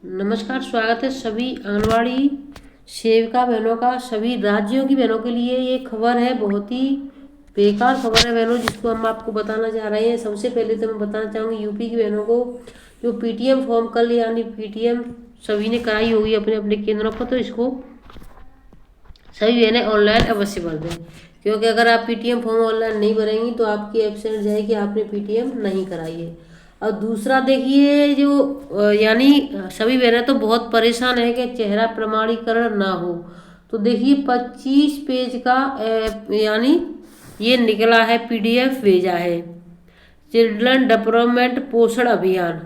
नमस्कार, स्वागत है सभी आंगनवाड़ी सेविका बहनों का। सभी राज्यों की बहनों के लिए ये खबर है, बहुत ही बेकार खबर है बहनों, जिसको हम आपको बताना चाह रहे हैं। सबसे पहले तो मैं बताना चाहूँगी यूपी की बहनों को, जो पीटीएम फॉर्म कल यानी पीटीएम सभी ने कराई होगी अपने अपने केंद्रों पर, तो इसको सभी बहनें ऑनलाइन अवश्य भर दें, क्योंकि अगर आप पीटीएम फॉर्म ऑनलाइन नहीं भरेंगी तो आपकी एब्सेंट जाएगी, आपने पीटीएम नहीं कराई है। और दूसरा देखिए, जो यानी सभी बहनें तो बहुत परेशान है कि चेहरा प्रमाणीकरण ना हो। तो देखिए 25 पेज का यानी ये निकला है, पीडीएफ भेजा है, चिल्ड्रन डेवलपमेंट पोषण अभियान,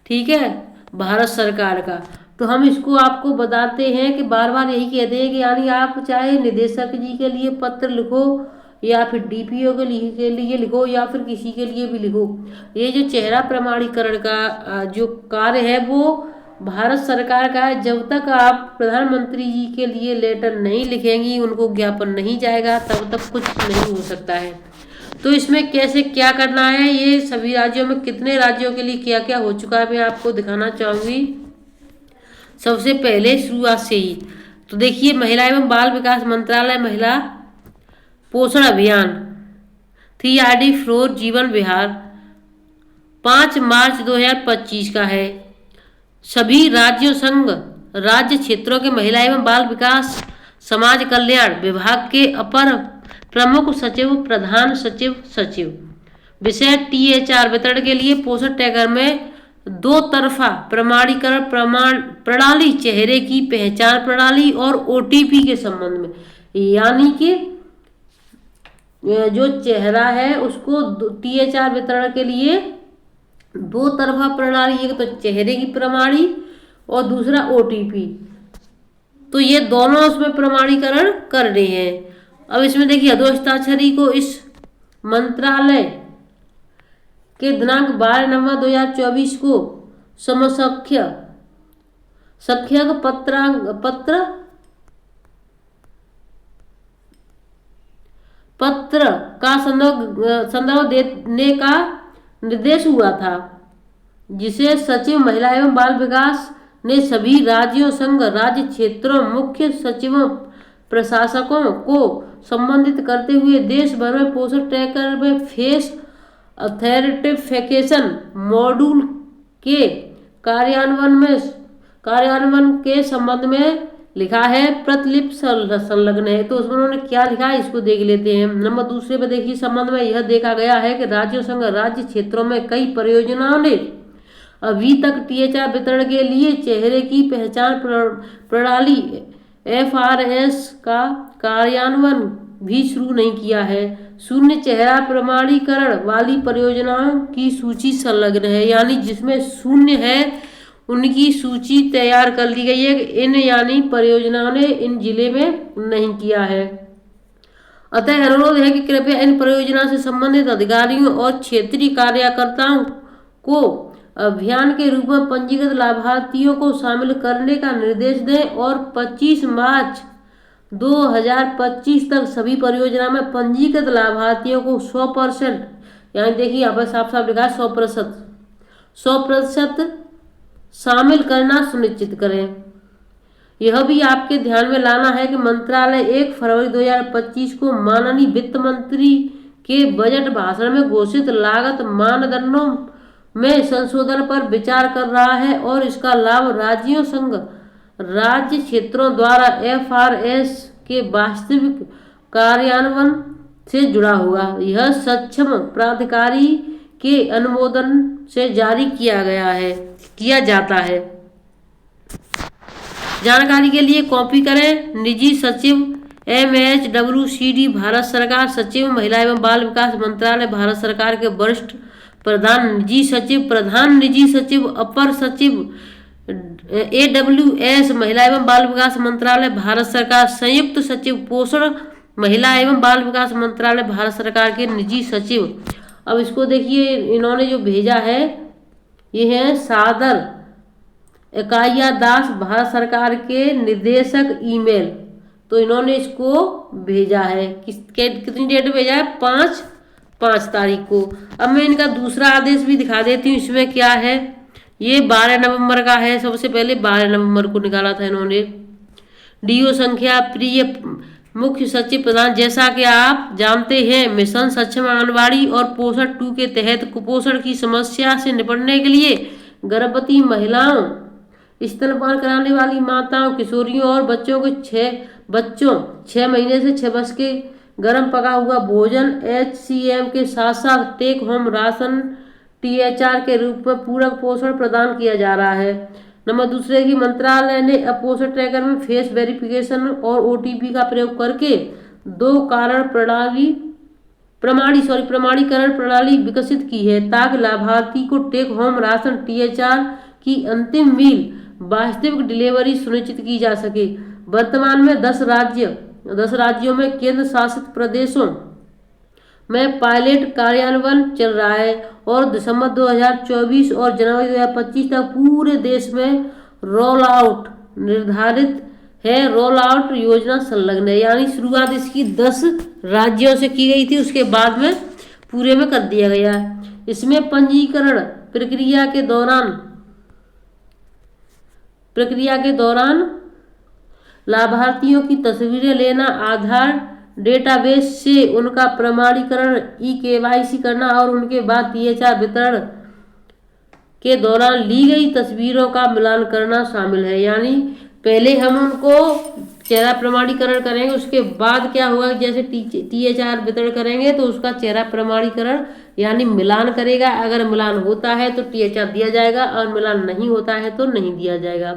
ठीक है, भारत सरकार का। तो हम इसको आपको बताते हैं कि बार बार यही कहते हैं कि यानी आप चाहे निदेशक जी के लिए पत्र लिखो या फिर डीपीओ के लिए लिखो या फिर किसी के लिए भी लिखो, ये जो चेहरा प्रमाणीकरण का जो कार्य है वो भारत सरकार का है। जब तक आप प्रधानमंत्री जी के लिए लेटर नहीं लिखेंगी, उनको ज्ञापन नहीं जाएगा, तब तक कुछ नहीं हो सकता है। तो इसमें कैसे क्या करना है, ये सभी राज्यों में कितने राज्यों के लिए क्या क्या हो चुका है, मैं आपको दिखाना चाहूँगी। सबसे पहले शुरुआत से ही तो देखिए, महिला एवं बाल विकास मंत्रालय महिला पोषण अभियान 3RD फ्लोर जीवन विहार 5 मार्च 2025 का है। सभी राज्यों संघ राज्य क्षेत्रों के महिला एवं बाल विकास समाज कल्याण विभाग के अपर प्रमुख सचिव, प्रधान सचिव, विषय THR वितरण के लिए पोषण टैगर में 2 तरफा प्रमाणीकरण प्रणाली, चेहरे की पहचान प्रणाली और OTP के संबंध में, यानी कि जो चेहरा है उसको THR वितरण के लिए 2 तरफा प्रणाली, एक तो चेहरे की प्रणाली और दूसरा OTP, तो ये दोनों उसमें प्रमाणीकरण कर रहे हैं। अब इसमें देखिए, हस्ताक्षरी को इस मंत्रालय के दिनांक 12 नवंबर 2024 को सख्यक पत्र का संदर्भ देने का निर्देश हुआ था, जिसे सचिव महिला एवं बाल विकास ने सभी राज्यों संघ राज्य क्षेत्रों मुख्य सचिवों प्रशासकों को संबंधित करते हुए देश भर में पोषण ट्रैकर में फेस ऑथेंटिफिकेशन मॉड्यूल के कार्यान्वयन के संबंध में लिखा है। प्रतिलिपि संलग्न है, तो उसमें उन्होंने क्या लिखा है इसको देख लेते हैं। नंबर दूसरे पर देखिए, संबंध में यह देखा गया है कि राज्यों संघ राज्य क्षेत्रों में कई परियोजनाओं ने अभी तक THR वितरण के लिए चेहरे की पहचान प्रणाली FRS का कार्यान्वयन भी शुरू नहीं किया है। शून्य चेहरा प्रमाणीकरण वाली परियोजनाओं की सूची संलग्न है, यानी जिसमें शून्य है उनकी सूची तैयार कर ली गई है। इन यानी परियोजनाओं ने इन जिले में नहीं किया है। अतः अनुरोध है कि कृपया इन परियोजना से संबंधित अधिकारियों और क्षेत्रीय कार्यकर्ताओं को अभियान के रूप में पंजीकृत लाभार्थियों को शामिल करने का निर्देश दें और 25 मार्च 2025 तक सभी परियोजना में पंजीकृत लाभार्थियों को 100%, यानी देखिए यहाँ पर साफ साफ लिखा है 100% शामिल करना सुनिश्चित करें। यह भी आपके ध्यान में लाना है कि मंत्रालय 1 फरवरी 2025 को माननीय वित्त मंत्री के बजट भाषण में घोषित लागत मानदंडों में संशोधन पर विचार कर रहा है और इसका लाभ राज्यों संघ राज्य क्षेत्रों द्वारा FRS के वास्तविक कार्यान्वयन से जुड़ा होगा। यह सक्षम प्राधिकारी के अनुमोदन से जारी किया जाता है। जानकारी के लिए कॉपी करें। निजी सचिव MHWCD भारत सरकार, सचिव महिला एवं बाल विकास मंत्रालय भारत सरकार के वरिष्ठ प्रधान निजी सचिव, अपर सचिव AWS महिला एवं बाल विकास मंत्रालय भारत सरकार, संयुक्त सचिव पोषण महिला एवं बाल विकास मंत्रालय भारत सरकार के निजी सचिव। अब इसको देखिए, इन्होंने जो भेजा है ये है सादर इकाइया दास, भारत सरकार के निर्देशक, ईमेल। तो इन्होंने इसको भेजा है, कितनी डेट में भेजा है, 5 तारीख को। अब मैं इनका दूसरा आदेश भी दिखा देती हूँ, इसमें क्या है। ये 12 नवंबर का है, सबसे पहले 12 नवंबर को निकाला था इन्होंने। डीओ संख्या प्रिय मुख्य सचिव प्रधान। जैसा कि आप जानते हैं, मिशन सक्षम आंगनबाड़ी और पोषण 2 के तहत कुपोषण की समस्या से निपटने के लिए गर्भवती महिलाओं, स्तनपान कराने वाली माताओं, किशोरियों और बच्चों के 6 महीने से 6 वर्ष के गर्म पका हुआ भोजन HCM के साथ साथ टेक होम राशन THR के रूप में पूरक पोषण प्रदान किया जा रहा है। नंबर दूसरे की मंत्रालय ने पोषण ट्रैकर में फेस वेरिफिकेशन और OTP का प्रयोग करके 2 प्रमाणीकरण प्रणाली विकसित की है ताकि लाभार्थी को टेक होम राशन THR की अंतिम मील वास्तविक डिलीवरी सुनिश्चित की जा सके। वर्तमान में 10 राज्यों में केंद्र शासित प्रदेशों में पायलट कार्यान्वयन चल रहा है और दिसंबर 2024 और जनवरी 2025 तक पूरे देश में रोल आउट निर्धारित है। रोल आउट योजना संलग्न है, यानी शुरुआत इसकी 10 राज्यों से की गई थी, उसके बाद में पूरे में कर दिया गया है। इसमें पंजीकरण प्रक्रिया के दौरान लाभार्थियों की तस्वीरें लेना, आधार डेटाबेस से उनका प्रमाणीकरण KYC करना और उनके बाद THR वितरण के दौरान ली गई तस्वीरों का मिलान करना शामिल है। यानी पहले हम उनको चेहरा प्रमाणीकरण करेंगे, उसके बाद क्या होगा, जैसे THR वितरण करेंगे तो उसका चेहरा प्रमाणीकरण यानी मिलान करेगा। अगर मिलान होता है तो THR दिया जाएगा और मिलान नहीं होता है तो नहीं दिया जाएगा।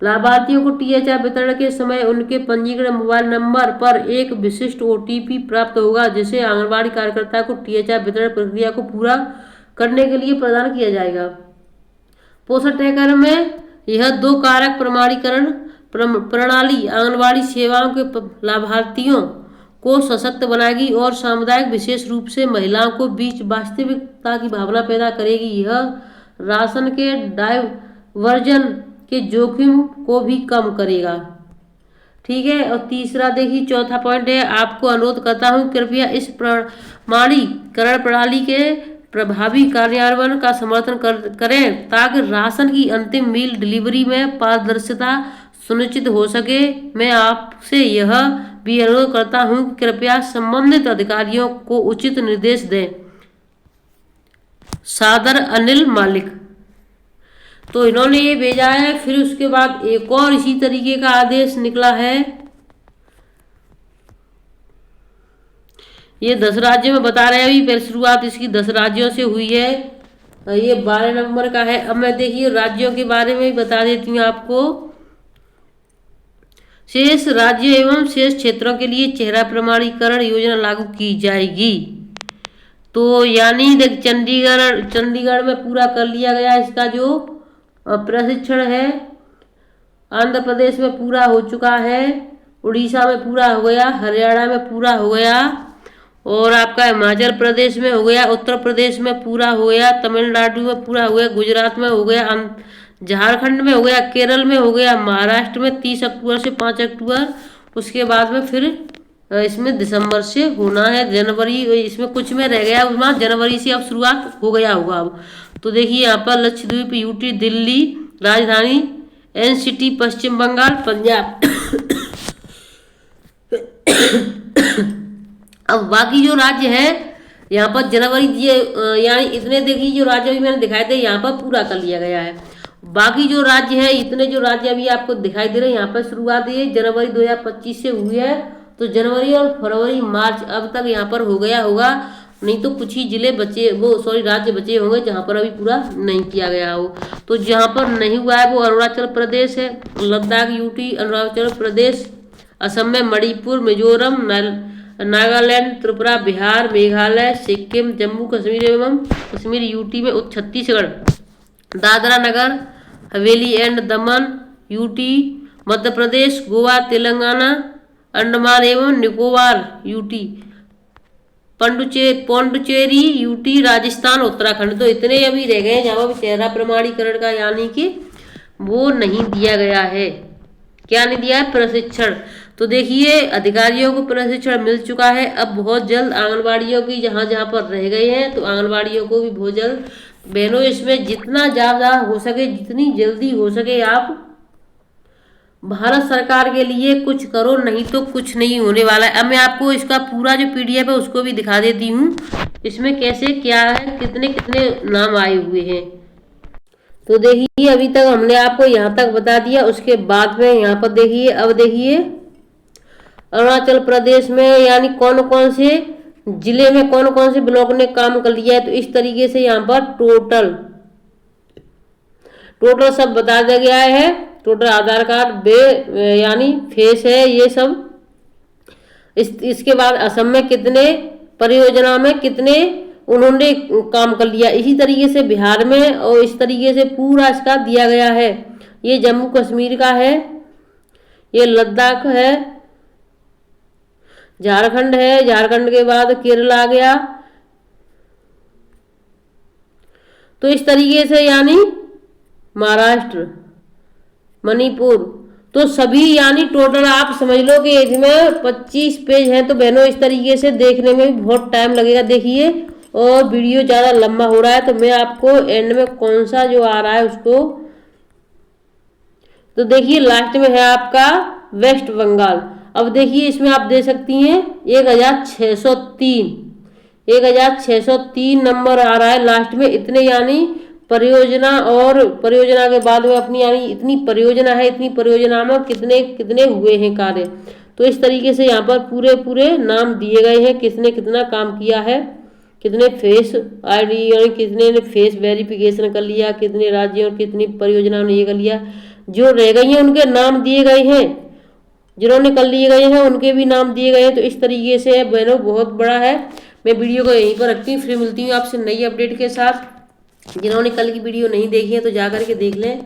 लाभार्थियों को THR वितरण के समय उनके पंजीकृत मोबाइल नंबर पर एक विशिष्ट OTP प्राप्त होगा, जिसे आंगनबाड़ी कार्यकर्ता को THR वितरण प्रक्रिया को पूरा करने के लिए प्रदान किया जाएगा। पोषण ट्रैकर में यह 2 कारक प्रमाणीकरण प्रणाली आंगनबाड़ी सेवाओं के लाभार्थियों को सशक्त बनाएगी और सामुदायिक, विशेष रूप से महिलाओं को बीच वास्तविकता की भावना पैदा करेगी। यह राशन के डायवर्जन के जोखिम को भी कम करेगा। ठीक है, और तीसरा देखिए, चौथा पॉइंट है, आपको अनुरोध करता हूं कृपया इस प्रमाणीकरण प्रणाली के प्रभावी कार्यान्वयन का समर्थन करें ताकि राशन की अंतिम मील डिलीवरी में पारदर्शिता सुनिश्चित हो सके। मैं आपसे यह भी अनुरोध करता हूं कि कृपया संबंधित अधिकारियों को उचित निर्देश दें। सादर अनिल मालिक। तो इन्होंने ये भेजा है। फिर उसके बाद एक और इसी तरीके का आदेश निकला है। ये 10 राज्यों में बता रहे हैं, अभी पहले शुरुआत इसकी 10 राज्यों से हुई है। ये 12 नवंबर का है। अब मैं देखिए राज्यों के बारे में भी बता देती हूँ आपको। शेष राज्य एवं शेष क्षेत्रों के लिए चेहरा प्रमाणीकरण योजना लागू की जाएगी। तो यानी देख चंडीगढ़ में पूरा कर लिया गया इसका जो प्रशिक्षण है। आंध्र प्रदेश में पूरा हो चुका है, उड़ीसा में पूरा हो गया, हरियाणा में पूरा हो गया और आपका हिमाचल प्रदेश में हो गया, उत्तर प्रदेश में पूरा हो गया, तमिलनाडु में पूरा हो गया, गुजरात में हो गया, झारखंड में हो गया, केरल में हो गया, महाराष्ट्र में 30 अक्टूबर से 5 अक्टूबर। उसके बाद में फिर इसमें दिसंबर से होना है, जनवरी इसमें कुछ में रह गया, उसमें जनवरी से अब शुरुआत हो गया होगा अब। तो देखिए यहाँ पर लक्षद्वीप, यूटी, दिल्ली राजधानी, NCT पश्चिम बंगाल, पंजाब। अब बाकी जो राज्य है यहाँ पर जनवरी यानी इतने देखिए जो राज्य अभी मैंने दिखाए थे यहाँ पर पूरा कर लिया गया है। बाकी जो राज्य है, इतने जो राज्य अभी आपको दिखाई दे रहे हैं यहाँ पर शुरुआत ये जनवरी 2025 से हुई है। तो जनवरी और फरवरी, मार्च अब तक यहाँ पर हो गया होगा, नहीं तो कुछ ही जिले बचे, राज्य बचे होंगे जहाँ पर अभी पूरा नहीं किया गया हो। तो जहाँ पर नहीं हुआ है वो अरुणाचल प्रदेश है, लद्दाख, यूटी, अरुणाचल प्रदेश, असम में मणिपुर, मिजोरम, नागालैंड, त्रिपुरा, बिहार, मेघालय, सिक्किम, जम्मू कश्मीर एवं कश्मीर, यूटी में Chhattisgarh, Dadra Nagar Haveli and Daman, UT, Madhya Pradesh, Goa, Telangana, Andaman एवं निकोबार, यूटी, पौंडुचेरी, यूटी, राजस्थान, उत्तराखंड। तो इतने अभी रह गए जहाँ पर चेहरा प्रमाणीकरण का यानी कि वो नहीं दिया गया है। क्या नहीं दिया है? प्रशिक्षण। तो देखिए अधिकारियों को प्रशिक्षण मिल चुका है। अब बहुत जल्द आंगनबाड़ियों की जहाँ जहाँ पर रह गए हैं तो आंगनबाड़ियों को भी बहुत जल्द बहनों इसमें जितना ज़्यादा हो सके, जितनी जल्दी हो सके आप भारत सरकार के लिए कुछ करो, नहीं तो कुछ नहीं होने वाला है। अब मैं आपको इसका पूरा जो PDF है उसको भी दिखा देती हूँ, इसमें कैसे क्या है, कितने कितने नाम आए हुए हैं। तो देखिए अभी तक हमने आपको यहाँ तक बता दिया। उसके बाद में यहाँ पर देखिए, अब देखिए अरुणाचल प्रदेश में यानी कौन कौन से जिले में कौन कौन से ब्लॉक ने काम कर लिया है। तो इस तरीके से यहाँ पर टोटल सब बता दिया गया है। टोटल आधार कार्ड यानी फेस है ये सब। इसके बाद असम में कितने परियोजना में कितने उन्होंने काम कर लिया, इसी तरीके से बिहार में, और इस तरीके से पूरा इसका दिया गया है। ये जम्मू कश्मीर का है, ये लद्दाख है, झारखंड है, झारखंड के बाद केरल आ गया। तो इस तरीके से यानी महाराष्ट्र, मणिपुर, तो सभी यानी टोटल आप समझ लो कि इसमें 25 पेज हैं। तो बहनों इस तरीके से देखने में भी बहुत टाइम लगेगा। देखिए और वीडियो ज़्यादा लंबा हो रहा है, तो मैं आपको एंड में कौन सा जो आ रहा है उसको, तो देखिए लास्ट में है आपका वेस्ट बंगाल। अब देखिए इसमें आप दे सकती हैं 1603 नंबर आ रहा है लास्ट में। इतने यानी परियोजना, और परियोजना के बाद में अपनी यानी इतनी परियोजना है, इतनी परियोजना में कितने कितने हुए हैं कार्य। तो इस तरीके से यहाँ पर पूरे पूरे नाम दिए गए हैं, किसने कितना काम किया है, कितने फेस ID यानी कितने ने फेस वेरिफिकेशन कर लिया, कितने राज्यों और कितनी परियोजनाओं ने ये कर लिया। जो रह गई हैं उनके नाम दिए गए हैं, जिन्होंने कर लिए गए हैं उनके भी नाम दिए गए हैं। तो इस तरीके से बहनों बहुत बड़ा है। मैं वीडियो को यहीं पर रखती हूँ, फिर मिलती हूँ आपसे नई अपडेट के साथ। जिन्होंने कल की वीडियो नहीं देखी है तो जा करके देख लें,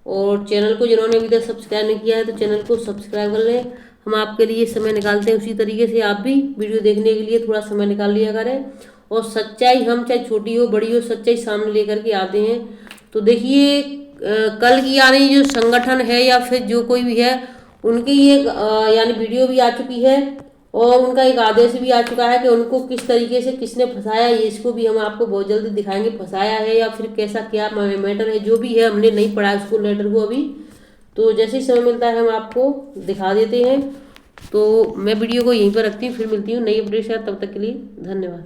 और चैनल को जिन्होंने अभी तक सब्सक्राइब नहीं किया है तो चैनल को सब्सक्राइब कर लें। हम आपके लिए समय निकालते हैं, उसी तरीके से आप भी वीडियो देखने के लिए थोड़ा समय निकाल लिया करें। और सच्चाई हम चाहे छोटी हो बड़ी हो, सच्चाई सामने लेकर के आते हैं। तो देखिए कल की यानी जो संगठन है या फिर जो कोई भी है उनकी ये यानी वीडियो भी आ चुकी है, और उनका एक आदेश भी आ चुका है कि उनको किस तरीके से किसने फंसाया, ये इसको भी हम आपको बहुत जल्दी दिखाएंगे। फंसाया है या फिर कैसा क्या मैटर है, जो भी है हमने नहीं पढ़ा उसको लेटर को अभी, तो जैसे ही समय मिलता है हम आपको दिखा देते हैं। तो मैं वीडियो को यहीं पर रखती हूँ, फिर मिलती हूँ नई अपडेट के साथ। तब तक के लिए धन्यवाद।